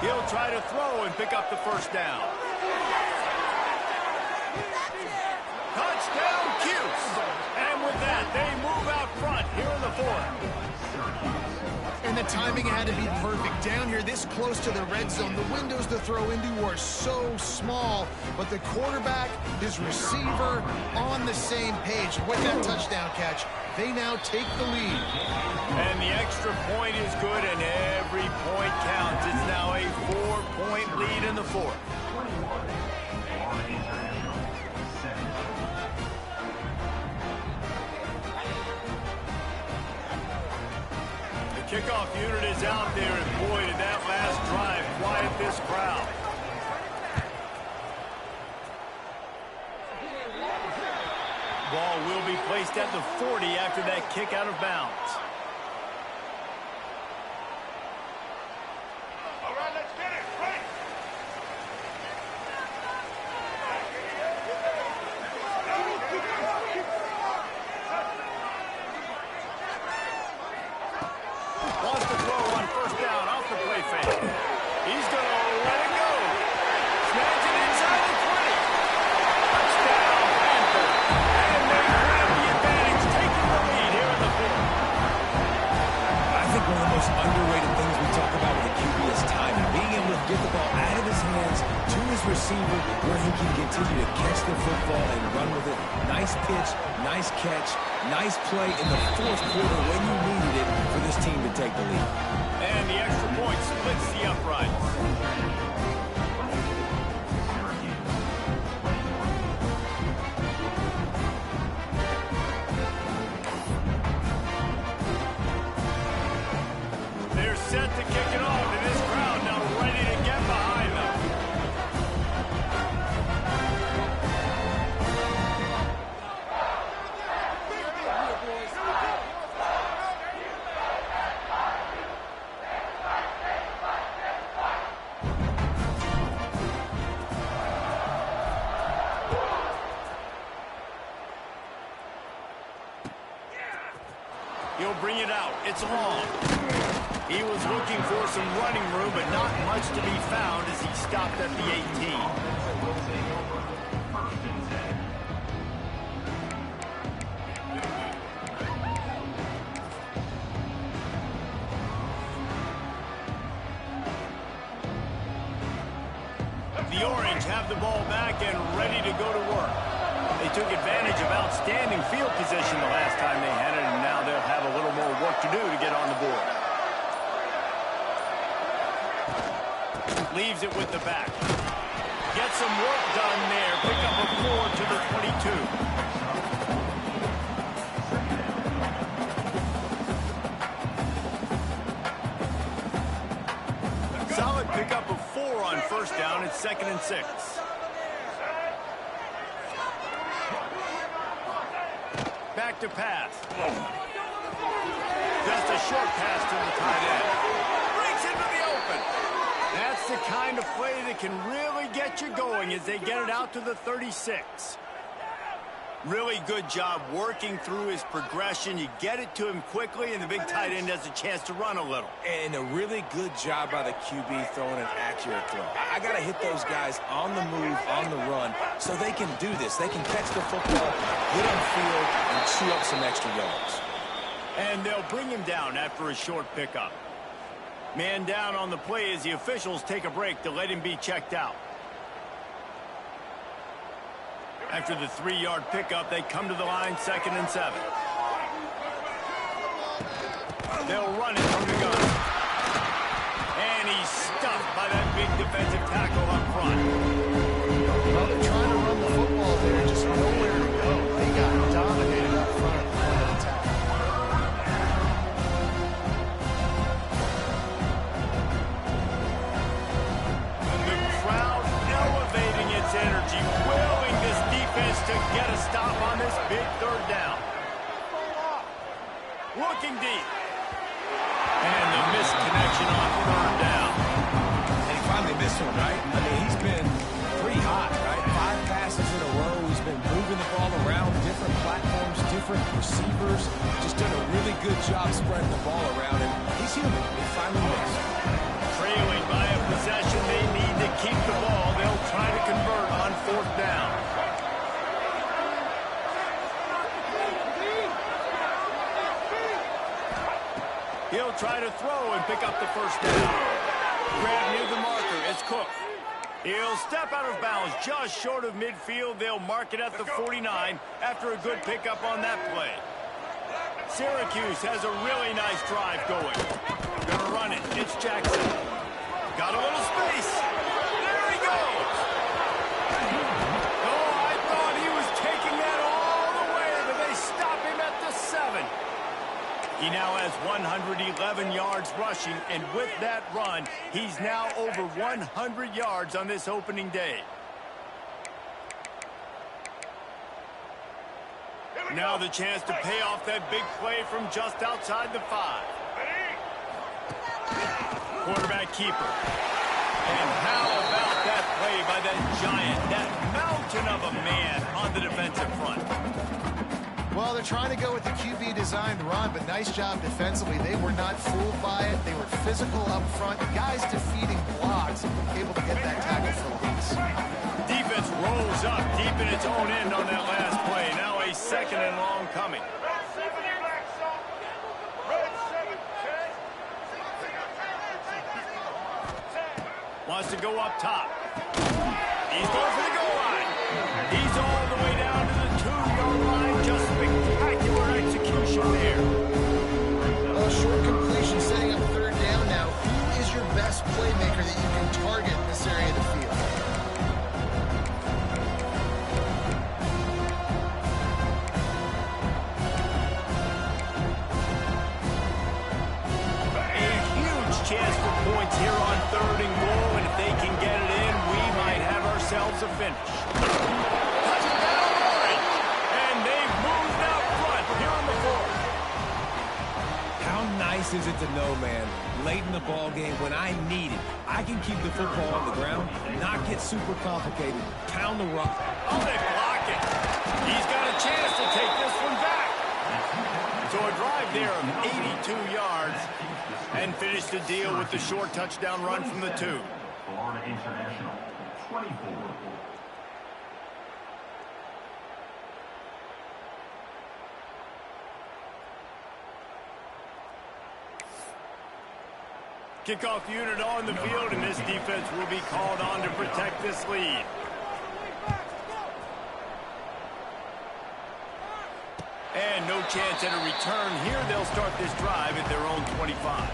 He'll try to throw and pick up the first down. Touchdown, Cuse. And with that, they move out front here in the 4th. And the timing had to be perfect. Down here, this close to the red zone, the windows to throw into are so small, but the quarterback, his receiver, on the same page. With that touchdown catch, they now take the lead. And the extra point is good, and every point counts. It's now a 4-point lead in the 4th. Kickoff unit is out there, and boy, did that last drive quiet this crowd. Ball will be placed at the 40 after that kick out of bounds. All right, let's get it. Right. Wants to throw on 1st down off the play fake. He's going to let it go. Snags it inside the 20. Touchdown, Panthers. And they grab the advantage, taking the lead here in the 4th. I think one of the most underrated things we talk about with a QB is timing. Being able to get the ball out of his hands to his receiver where he can continue to catch the football and run with it. Nice pitch, nice catch, nice play in the 4th quarter when you needed it for this team to take the lead. And the extra point splits the uprights. They're set to kick it off, and this crowd now ready to get behind them. He'll bring it out. It's long. He was looking for some running room, but not much to be found as he stopped at the 18. The Orange have the ball back and ready to go to work. They took advantage of outstanding field position the last time they had it, and now they'll have a little more work to do to get on the board. Leaves it with the back. Get some work done there. Pick up a 4 to the 22. Solid pickup of 4 on 1st down. It's 2nd and 6. Back to pass. Just a short pass to the tight end. Breaks into the open. That's the kind of play that can really get you going as they get it out to the 36. Really good job working through his progression. You get it to him quickly, and the big tight end has a chance to run a little. And a really good job by the QB throwing an accurate throw. I got to hit those guys on the move, on the run, so they can do this. They can catch the football, get on field, and chew up some extra yards. And they'll bring him down after a short pickup. Man down on the play as the officials take a break to let him be checked out. After the 3-yard pickup, they come to the line, 2nd and 7. They'll run it from the gun. And he's stuffed by that big defensive tackle up front. Well, they're trying to run the football there, just nowhere to go. They got dominated up front at the point of attack. to get a stop on this big third down. Looking deep. And the missed connection on third down. And he finally missed one, right? I mean, he's been pretty hot, right? 5 passes in a row. He's been moving the ball around different platforms, different receivers. Just done a really good job spreading the ball around, and he's human. He finally missed. Trailing by a possession, they need to keep the ball. They'll try to convert on fourth down. He'll try to throw and pick up the first down. Grab near the marker. It's Cook. He'll step out of bounds just short of midfield. They'll mark it at the 49 after a good pickup on that play. Syracuse has a really nice drive going. Gonna run it. It's Jackson. Got a little space. There he goes. Oh, I thought he was taking that all the way, but they stop him at the 7. He now has 111 yards rushing, and with that run, he's now over 100 yards on this opening day. Now the chance to pay off that big play from just outside the 5. Quarterback keeper. And how about that play by that giant, that mountain of a man on the defensive front? Well, they're trying to go with the QB-designed run, but nice job defensively. They were not fooled by it. They were physical up front. Guys defeating blocks, able to get that tackle for loss. Defense rolls up deep in its own end on that last play. Now a 2nd and long coming. Wants to go up top. He's going for the goal line. He's all the way down to the 2-yard line. Just spectacular execution there. Well, short completion setting up third down now. Who is your best playmaker that you can target in this area of the field? Chance for points here on 3rd and goal, and if they can get it in, we might have ourselves a finish. Touchdown Orange, and they've moved out front here on the 4th. How nice is it to know, man, late in the ball game when I need it, I can keep the football on the ground, not get super complicated, pound the rock. Oh, they block it. He's got a chance to take this one back. So a drive there of 82 yards. And finish the deal with the short touchdown run from the 2. Florida International, 24. Kickoff unit on the field, and this defense will be called on to protect this lead. And no chance at a return here. They'll start this drive at their own 25.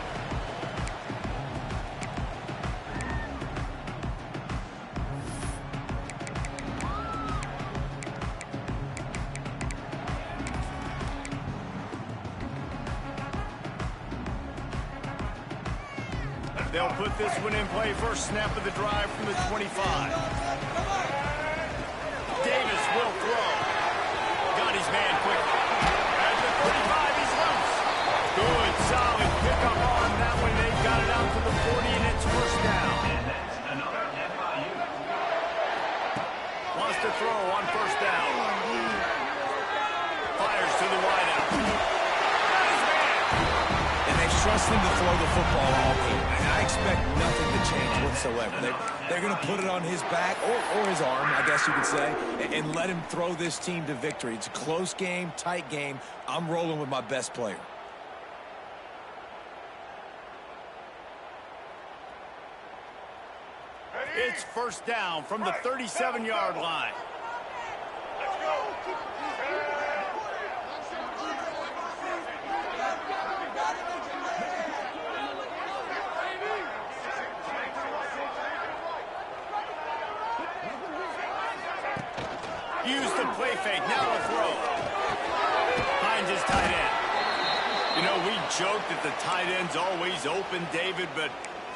They'll put this one in play. First snap of the drive from the 25. Davis will throw. Got his man quickly. At the 35, he's loose. Good, solid pickup on that one. They've got it out to the 40, and it's first down. And that's another FIU. Wants to throw on first down. Fires to the wideout. Got his man. And they trust him to throw the football all game. And I expect nothing to change whatsoever. They're going to put it on his back, or his arm, I guess you could say, and let him throw this team to victory. It's a close game, tight game. I'm rolling with my best player. It's first down from the 37-yard line. Let's go. Use the play fake. Now a throw. Finds his tight end. You know, we joke that the tight end's always open, David, but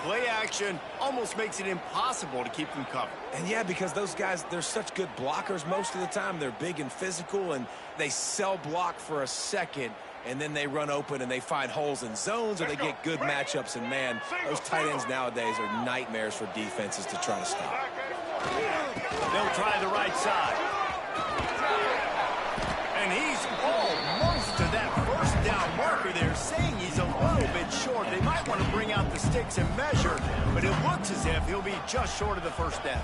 play action almost makes it impossible to keep them covered. And yeah, because those guys, they're such good blockers most of the time. They're big and physical, and they sell block for a second, and then they run open and they find holes in zones, or they get good matchups. And man, those tight ends nowadays are nightmares for defenses to try to stop. They'll try the right side. And he's almost to that first down marker there, saying he's a little bit short. They might want to bring out the sticks and measure, but it looks as if he'll be just short of the first down.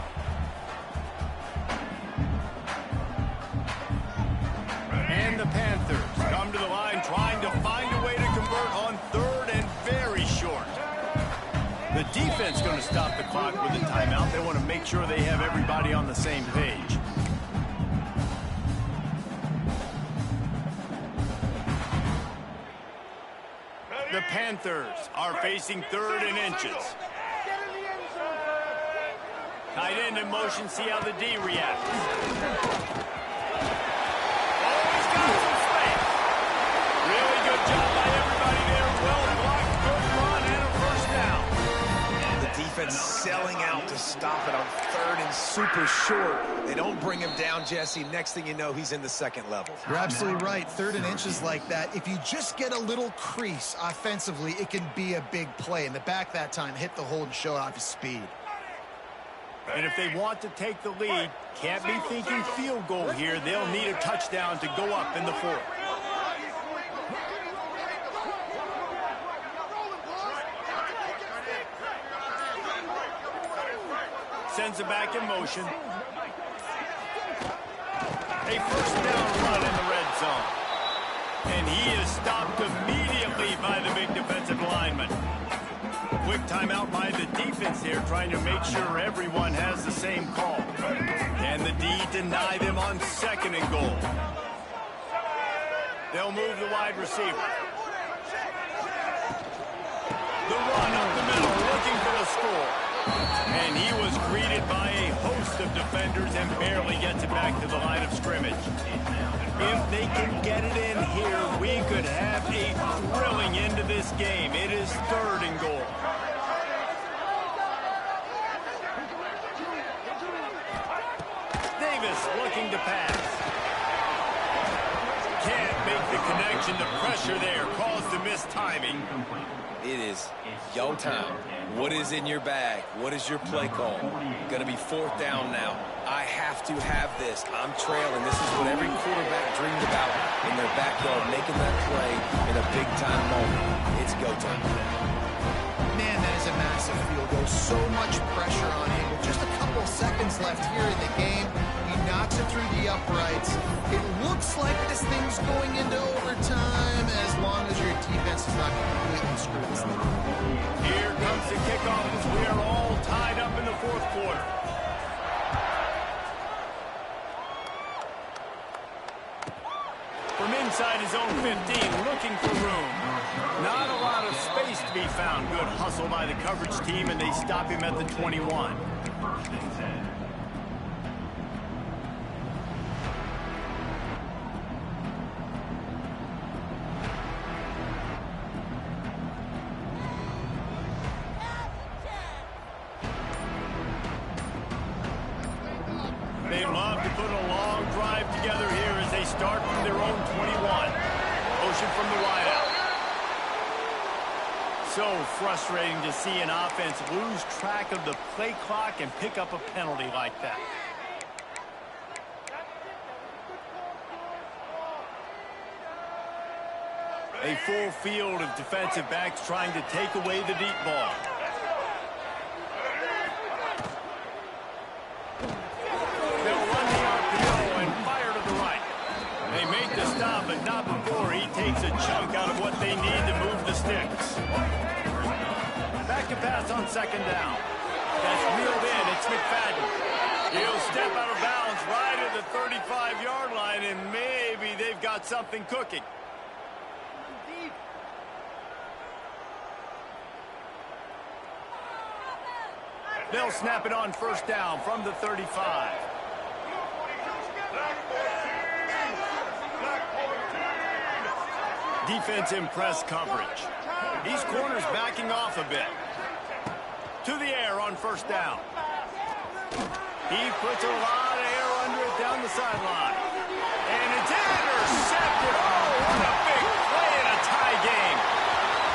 And the Panthers come to the line trying to find a way to convert on third and very short. The defense going to stop the clock with a timeout. They want to make sure they have everybody on the same page. The Panthers are facing third and inches. Tight end in motion, see how the D reacts. Oh, he's got some space. Really good job by everybody there. Well blocked, good run, and a first down. The defense selling out to stop it on third and super short. They don't bring him down, Jesse. Next thing you know, he's in the second level. You're absolutely right. Third and inches like that, if you just get a little crease offensively, it can be a big play. In the back that time, hit the hole and show off his speed. And if they want to take the lead, can't be thinking field goal here. They'll need a touchdown to go up in the fourth. Sends it back in motion. A first down run in the red zone. And he is stopped immediately by the big defensive lineman. Quick timeout by the defense here, trying to make sure everyone has the same call. And the D deny them on second and goal. They'll move the wide receiver. The run up the middle, looking for the score. And he was greeted by a host of defenders and barely gets it back to the line of scrimmage. If they can get it in here, we could have a thrilling end to this game. It is third and goal. Davis looking to pass. Can't make the connection. The pressure there caused the missed timing. It is your time. What is in your bag? What is your play call? Going to be fourth down now. I have to have this. I'm trailing. This is what every quarterback dreamed about in their backyard, making that play in a big-time moment. It's go time. Man, that is a massive field goal. So much pressure on him. With just a couple seconds left here in the game, he knocks it through the uprights. It looks like this thing's going into overtime as long as your defense is not completely screwed this thing. Here comes the kickoff as we are all tied up in the fourth quarter. From inside his own 15, looking for room. Not a lot of space to be found. Good hustle by the coverage team, and they stop him at the 21. They love to put a long drive together here as they start from their own 21. Motion from the wideout. So frustrating to see an offense lose track of the play clock and pick up a penalty like that. A full field of defensive backs trying to take away the deep ball. But not before he takes a chunk out of what they need to move the sticks. Back to pass on second down. That's reeled in. It's McFadden. He'll step out of bounds right at the 35-yard line, and maybe they've got something cooking. They'll snap it on first down from the 35. Defense in press coverage. These corners backing off a bit. to the air on first down. He puts a lot of air under it down the sideline. And it's intercepted. Oh, what a big play in a tie game.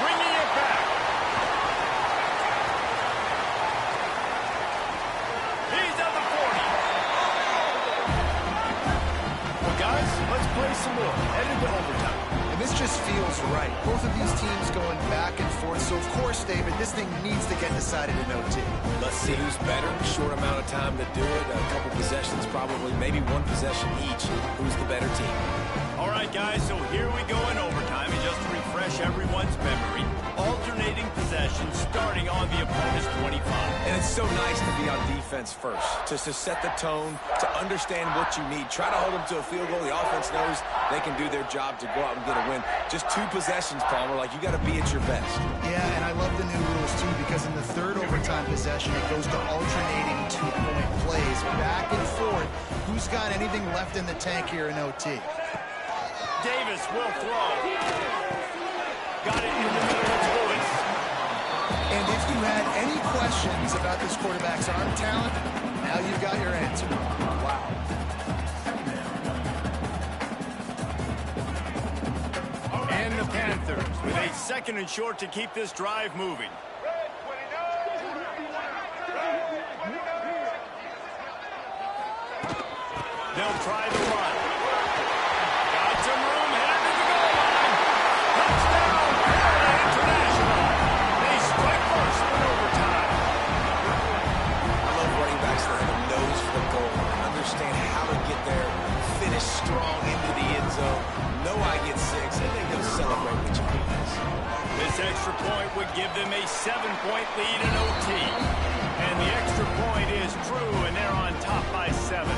Bringing it back. He's at the 40. Well, guys, let's play some more. Headed to overtime. And this just feels right. Both of these teams going back and forth. So, of course, David, this thing needs to get decided in OT. Let's see who's better. Short amount of time to do it. A couple possessions probably. Maybe one possession each. Who's the better team? All right, guys, so here we go in overtime. And just to refresh everyone's memory, alternating possessions starting on the opponent's 25. And it's so nice to be on defense first. Just to set the tone, to understand what you need. Try to hold them to a field goal. The offense knows they can do their job to go out and get a win. Just 2 possessions, Palmer. Like, you got to be at your best. Yeah, and I love the new rules, too, because in the third overtime possession, it goes to alternating 2-point plays, back and forth. Who's got anything left in the tank here in OT? Davis will throw. Got it in the middle of Lewis. And if you had any questions about this quarterback's arm talent, now you've got your answer. Wow. And the Panthers with a 2nd and short to keep this drive moving. They'll try the run. Got some room, headed to the goal line. Touchdown, Florida International. They strike first in overtime. I love running backs that have a nose for the goal. Understand how to get there, finish strong into the end zone. Know I get 6, and then go celebrate with your teammates. This extra point would give them a 7-point lead in OT. And the extra point is true, and they're on top by 7.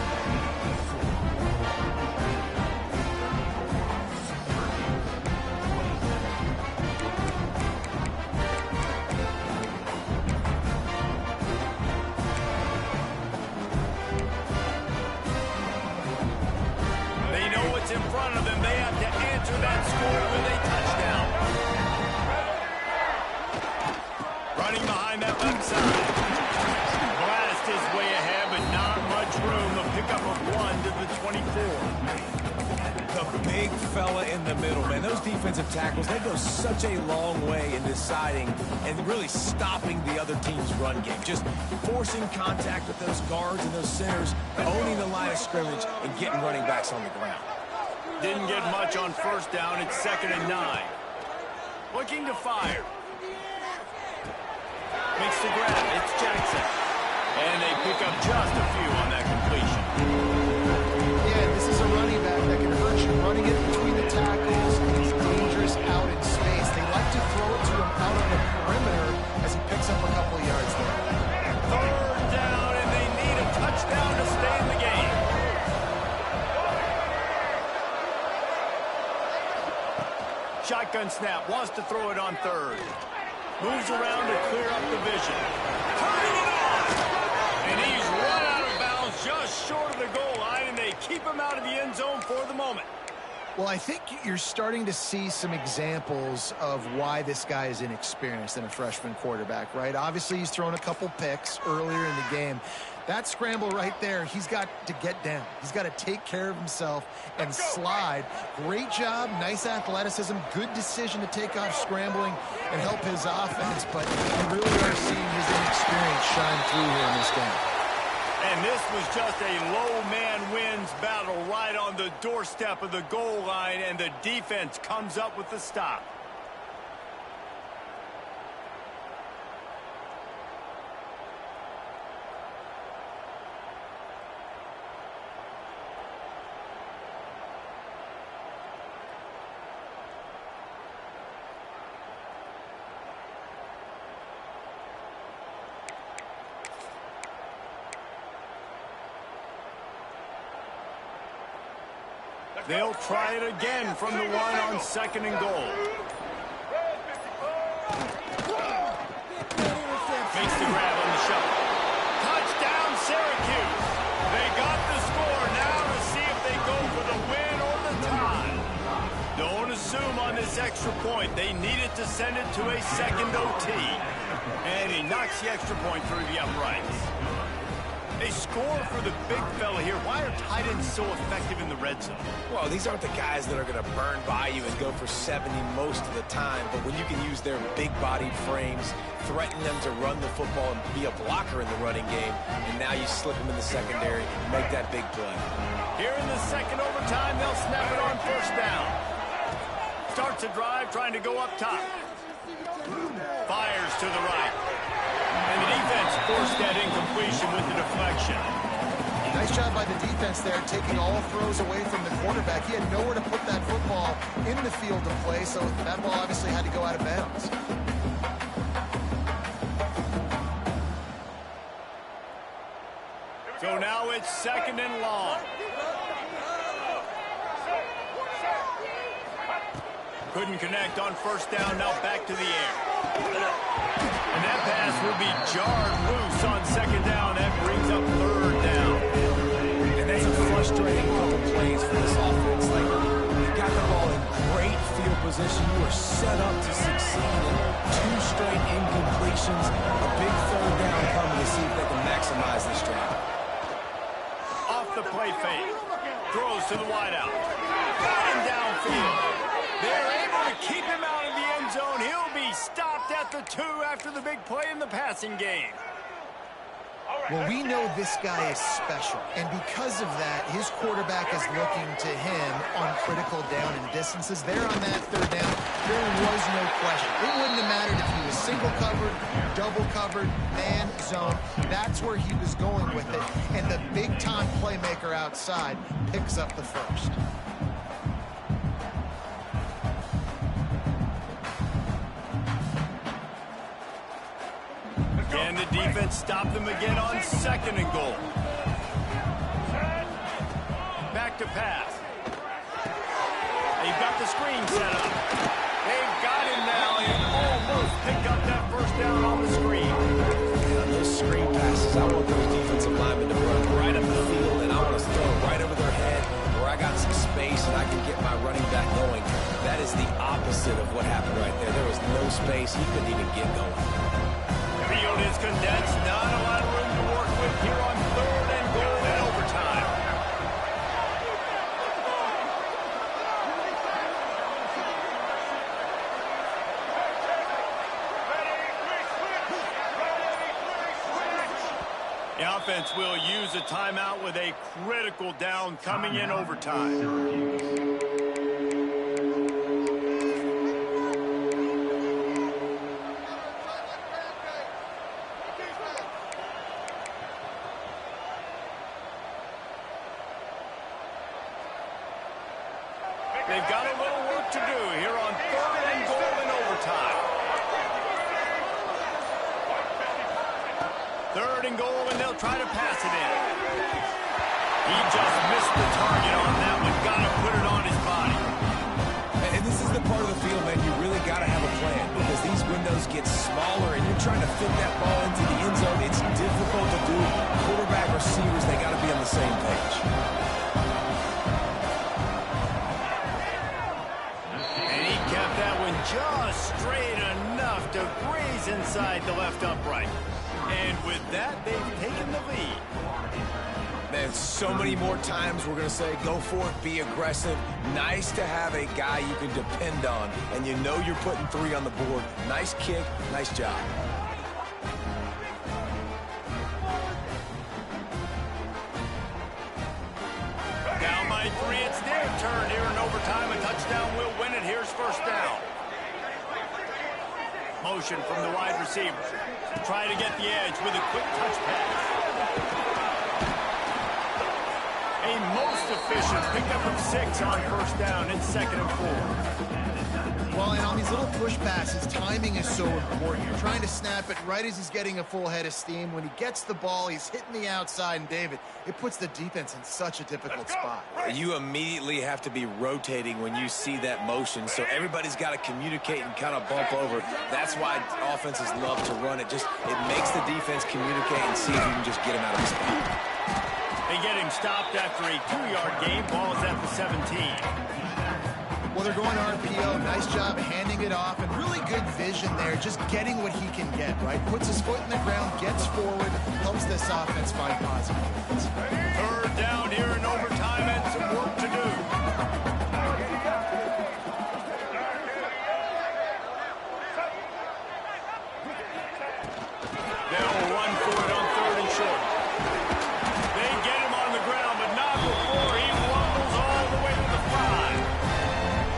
In front of them, they have to answer that score with a touchdown. Running behind that left side. Blast is way ahead, but not much room. A pickup of 1 to the 24. The big fella in the middle, man. Those defensive tackles, they go such a long way in deciding and really stopping the other team's run game. Just forcing contact with those guards and those centers, owning the line of scrimmage, and getting running backs on the ground. Didn't get much on first down. It's 2nd and 9. Looking to fire. Makes the grab. It's Jackson. And they pick up just a few on that completion. Yeah, this is a running back that can hurt you running it between the tackles. He's dangerous out in space. They like to throw it to him out on the perimeter as he picks up a couple of yards there. 3rd down, and they need a touchdown to stay in the game. Shotgun snap, wants to throw it on 3rd. Moves around to clear up the vision. Turning it on! And he's run out of bounds just short of the goal line, and they keep him out of the end zone for the moment. Well, I think you're starting to see some examples of why this guy is inexperienced in a freshman quarterback, right? Obviously, he's thrown a couple picks earlier in the game. That scramble right there, he's got to get down. He's got to take care of himself and slide. Great job, nice athleticism, good decision to take off scrambling and help his offense, but you really are seeing his inexperience shine through here in this game. And this was just a low man wins battle right on the doorstep of the goal line, and the defense comes up with the stop. They'll try it again from the 1 on 2nd and goal. Makes the grab on the shot. Touchdown, Syracuse. They got the score. Now to see if they go for the win or the tie. Don't assume on this extra point. They needed to send it to a 2nd OT. And he knocks the extra point through the uprights. They score for the big fella here. Why are tight ends so effective in the red zone? Well, these aren't the guys that are going to burn by you and go for 70 most of the time, but when you can use their big-bodied frames, threaten them to run the football and be a blocker in the running game, and now you slip them in the secondary, make that big play. Here in the second overtime, they'll snap it on first down. Starts a drive trying to go up top. Fires to the right. And the defense forced that incompletion with the deflection. Nice job by the defense there, taking all throws away from the quarterback. He had nowhere to put that football in the field to play, so that ball obviously had to go out of bounds. So now it's second and long. Couldn't connect on first down, now back to the air. And that pass will be jarred loose on second down. That brings up third down. And that's a frustrating couple plays for this offense. Like, you got the ball in great field position. You are set up to succeed in 2 straight incompletions. A big third down coming to see if they can maximize this drive. Off the play fake. Throws to the wideout. Got him downfield. They're able to keep him out of the end zone. He'll be stopped at the 2 after the big play in the passing game. Well, we know this guy is special, and because of that, his quarterback is looking to him on critical down and distances. There on that third down, there was no question. It wouldn't have mattered if he was single covered, double covered, man, zone. That's where he was going with it, and the big-time playmaker outside picks up the first. Can the defense stop them again on second and goal? Back to pass. They've got the screen set up. They've got him now and almost picked up that first down on the screen. Yeah, those screen passes, I want those defensive linemen to run right up the field, and I want to throw it right over their head where I got some space and I can get my running back going. That is the opposite of what happened right there. There was no space. He couldn't even get going. Field is condensed, not a lot of room to work with here on third and goal in overtime. The offense will use a timeout with a critical down coming in overtime. They've got a little work to do here on third and goal in overtime. Third and goal, and they'll try to pass it in. He just missed the target on that one. Got to put it on his body. And this is the part of the field, man, you really got to have a plan because these windows get smaller and you're trying to fit that ball into the end zone. It's difficult to do. Quarterback, receivers, they got to be on the same page. Just straight enough to graze inside the left upright. And with that, they've taken the lead. Man, so many more times we're going to say, go for it, be aggressive. Nice to have a guy you can depend on, and you know you're putting 3 on the board. Nice kick, nice job. Down by 3, it's their turn here in overtime. A touchdown will win it. Here's first down. Motion from the wide receiver. Try to get the edge with a quick touch pass. A most efficient pickup of 6 on first down. It's second and 4. Well, and on these little push passes, timing is so important. You're trying to snap it right as he's getting a full head of steam. When he gets the ball, he's hitting the outside, and David, it puts the defense in such a difficult spot. You immediately have to be rotating when you see that motion, so everybody's got to communicate and kind of bump over. That's why offenses love to run it. It makes the defense communicate and see if you can just get him out of the spot. They get him stopped after a 2-yard gain. Ball is at the 17. Well, they're going RPO. Nice job handing it off, and really good vision there, just getting what he can get, right? Puts his foot in the ground, gets forward, helps this offense find positive points. Third down here in overtime and some work to do. They'll run for it on 3rd and short. They get him on the ground, but not before he rumbles all the way to the 5.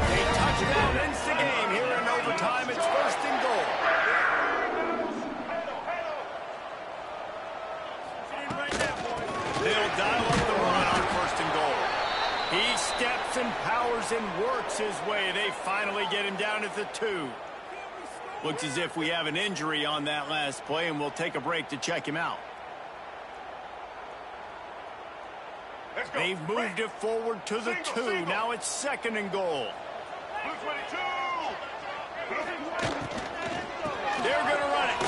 A touchdown ends the game here in overtime. It's 1st and goal. They'll dial up the run on 1st and goal. He steps and powers and works his way. They finally get him down at the 2. Looks as if we have an injury on that last play, and we'll take a break to check him out. They've moved it forward to the 2. Now it's 2nd and goal. They're going to run it.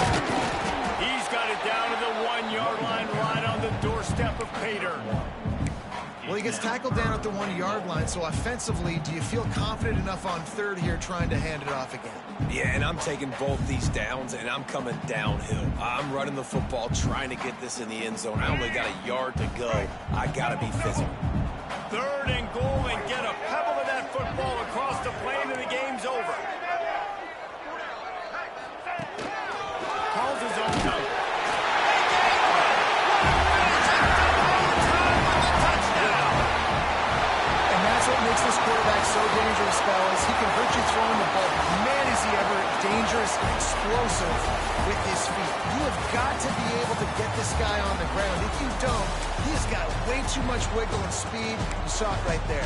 He's got it down to the 1-yard line, right on the doorstep of Pater. Well, he gets tackled down at the 1-yard line, so offensively, do you feel confident enough on 3rd here trying to hand it off again? Yeah, and I'm taking both these downs, and I'm coming downhill. I'm running the football, trying to get this in the end zone. I only got a yard to go. I got to be physical. 3rd and goal, and get a pebble of that football across the plane, and the game's over. Calls his own number. That's what makes this quarterback so dangerous, fellas. He can hurt you throwing the ball. Man, is he ever dangerous and explosive with his feet. You have got to be able to get this guy on the ground. If you don't, he's got way too much wiggle and speed. You saw it right there.